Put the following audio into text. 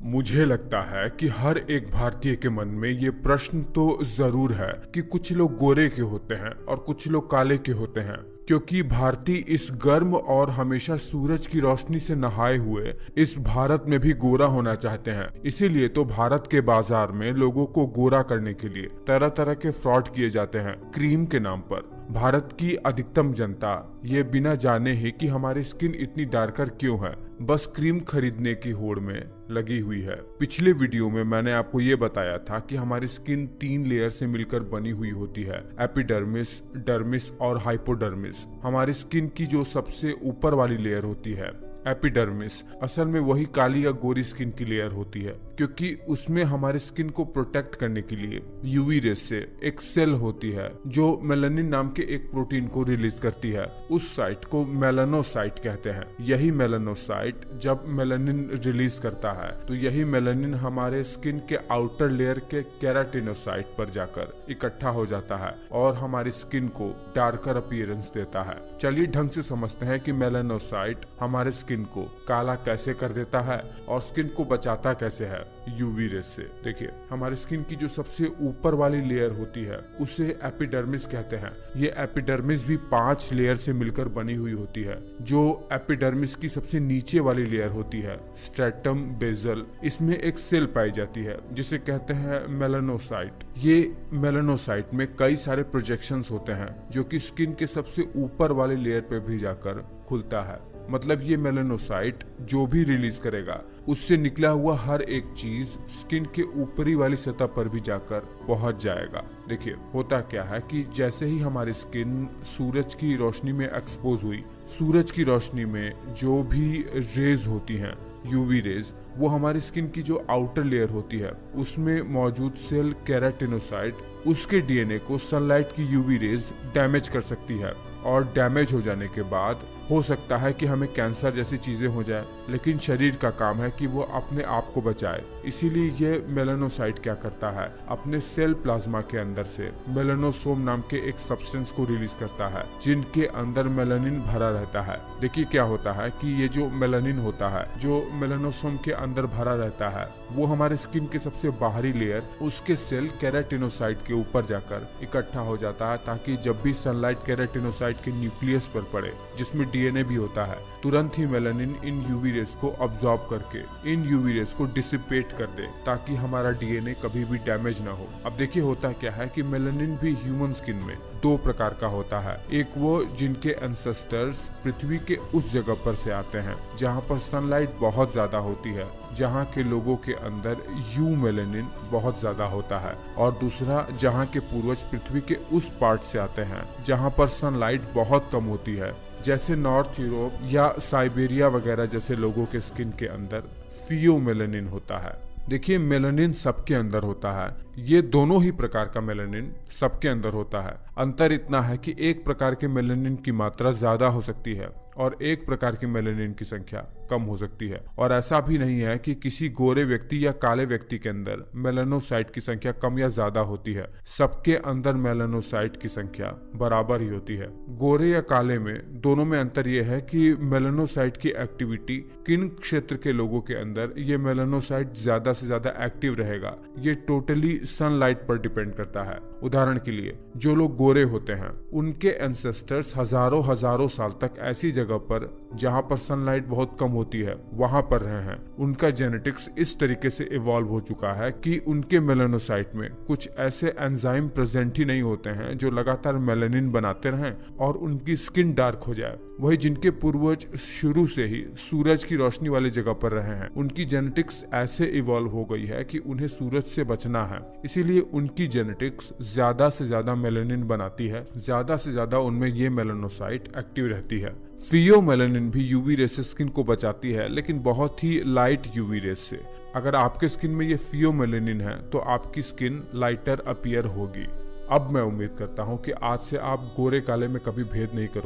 मुझे लगता है कि हर एक भारतीय के मन में ये प्रश्न तो जरूर है कि कुछ लोग गोरे के होते हैं और कुछ लोग काले के होते हैं, क्योंकि भारतीय इस गर्म और हमेशा सूरज की रोशनी से नहाए हुए इस भारत में भी गोरा होना चाहते हैं। इसीलिए तो भारत के बाजार में लोगों को गोरा करने के लिए तरह तरह के फ्रॉड किए जाते हैं क्रीम के नाम पर। भारत की अधिकतम जनता ये बिना जाने ही कि हमारी स्किन इतनी डार्कर क्यों है, बस क्रीम खरीदने की होड़ में लगी हुई है। पिछले वीडियो में मैंने आपको ये बताया था कि हमारी स्किन 3 लेयर से मिलकर बनी हुई होती है, एपिडर्मिस, डर्मिस और हाइपोडर्मिस। हमारी स्किन की जो सबसे ऊपर वाली लेयर होती है एपिडर्मिस, असल में वही काली या गोरी स्किन की लेयर होती है, क्योंकि उसमें हमारे स्किन को प्रोटेक्ट करने के लिए यूवी रेस से एक सेल होती है जो मेलानिन नाम के एक प्रोटीन को रिलीज करती है। उस साइट को मेलानोसाइट कहते हैं। यही मेलानोसाइट जब मेलानिन रिलीज करता है तो यही मेलानिन हमारे स्किन के आउटर लेयर के केराटिनोसाइट पर जाकर इकट्ठा हो जाता है और हमारी स्किन को डार्कर अपीयरेंस देता है। चलिए ढंग से समझते हैं कि मेलानोसाइट हमारे स्किन को काला कैसे कर देता है और स्किन को बचाता कैसे है यूवी रेस से। देखिए, हमारी स्किन की जो सबसे ऊपर वाली लेयर होती है उसे एपिडर्मिस कहते हैं। ये एपिडर्मिस भी 5 लेयर से मिलकर बनी हुई होती है। जो एपिडर्मिस की सबसे नीचे वाली लेयर होती है स्ट्रेटम बेसल, इसमें एक सेल पाई जाती है जिसे कहते हैं मेलानोसाइट। ये मेलानोसाइट में कई सारे प्रोजेक्शंस होते हैं जो कि स्किन के सबसे ऊपर वाली लेयर पे भी जाकर खुलता है। मतलब ये मेलानोसाइट जो भी रिलीज करेगा उससे निकला हुआ हर एक चीज स्किन के ऊपरी वाली सतह पर भी जाकर पहुंच जाएगा। देखिए, होता क्या है कि जैसे ही हमारी स्किन सूरज की रोशनी में एक्सपोज हुई, सूरज की रोशनी में जो भी रेज होती हैं यूवी रेज, वो हमारी स्किन की जो आउटर लेयर होती है उसमें मौजूद सेल केराटिनोसाइट उसके डीएनए को सनलाइट की यूवी रेज डैमेज कर सकती है और डैमेज हो जाने के बाद हो सकता है कि हमें कैंसर जैसी चीजें हो जाए, लेकिन शरीर का काम है कि वो अपने आप को बचाए। इसीलिए ये मेलानोसाइट क्या करता है, अपने सेल प्लाज्मा के अंदर से मेलानोसोम नाम के एक सब्सटेंस को रिलीज करता है जिनके अंदर मेलानिन भरा रहता है। देखिए क्या होता है कि ये जो मेलानिन होता है जो मेलानोसोम के अंदर भरा रहता है वो हमारे स्किन के सबसे बाहरी लेयर उसके सेल केराटिनोसाइट के ऊपर जाकर इकट्ठा हो जाता है, ताकि जब भी सनलाइट केराटिनोसाइट के न्यूक्लियस पर पड़े जिसमें डीएनए भी होता है, तुरंत ही मेलानिन इन यूवी रेस को अब्सॉर्ब करके इन यूवी रेस को डिसिपेट कर दे ताकि हमारा डीएनए कभी भी डैमेज ना हो। अब देखिए होता क्या है कि मेलानिन भी ह्यूमन स्किन में 2 प्रकार का होता है। एक वो जिनके एंसेस्टर्स पृथ्वी के उस जगह पर से आते हैं जहाँ पर सनलाइट बहुत ज्यादा होती है, जहाँ के लोगों के अंदर यू मेलानिन बहुत ज्यादा होता है, और दूसरा जहाँ के पूर्वज पृथ्वी के उस पार्ट से आते हैं जहाँ पर सनलाइट बहुत कम होती है, जैसे नॉर्थ यूरोप या साइबेरिया वगैरह जैसे लोगों के स्किन के अंदर फियोमेलानिन होता है। देखिए, मेलानिन सबके अंदर होता है। ये दोनों ही प्रकार का मेलानिन सबके अंदर होता है। अंतर इतना है कि एक प्रकार के मेलानिन की मात्रा ज्यादा हो सकती है और एक प्रकार के मेलानिन की संख्या कम हो सकती है। और ऐसा भी नहीं है कि किसी गोरे व्यक्ति या काले व्यक्ति के अंदर मेलानोसाइट की संख्या कम या ज्यादा होती है। सबके अंदर मेलानोसाइट की संख्या बराबर ही होती है। गोरे या काले में दोनों में अंतर यह है कि मेलानोसाइट की एक्टिविटी किन क्षेत्र के लोगों के अंदर ये मेलानोसाइट ज्यादा से ज्यादा एक्टिव रहेगा, ये टोटली सनलाइट पर डिपेंड करता है। उदाहरण के लिए, जो लोग गोरे होते हैं उनके एंसेस्टर्स हजारों साल तक ऐसी जगह पर जहां पर सनलाइट बहुत कम होती है वहां पर रहे हैं। उनका जेनेटिक्स इस तरीके से इवॉल्व हो चुका है कि उनके मेलानोसाइट में कुछ ऐसे एंजाइम प्रेजेंट ही नहीं होते हैं जो लगातार मेलानिन बनाते रहें और उनकी स्किन डार्क हो जाए। वही जिनके पूर्वज शुरू से ही सूरज की रोशनी वाली जगह पर रहे हैं, उनकी जेनेटिक्स ऐसे इवॉल्व हो गई है कि उन्हें सूरज से बचना है, इसीलिए उनकी जेनेटिक्स ज्यादा से ज्यादा मेलानिन बनाती है, ज्यादा से ज्यादा उनमें ये मेलानोसाइट एक्टिव रहती है। फियोमेलानिन भी यूवी रेस से स्किन को बचाती है, लेकिन बहुत ही लाइट यूवी रेस से। अगर आपके स्किन में ये फियोमेलानिन है तो आपकी स्किन लाइटर अपीयर होगी। अब मैं उम्मीद करता हूँ कि आज से आप गोरे काले में कभी भेद नहीं करोगे।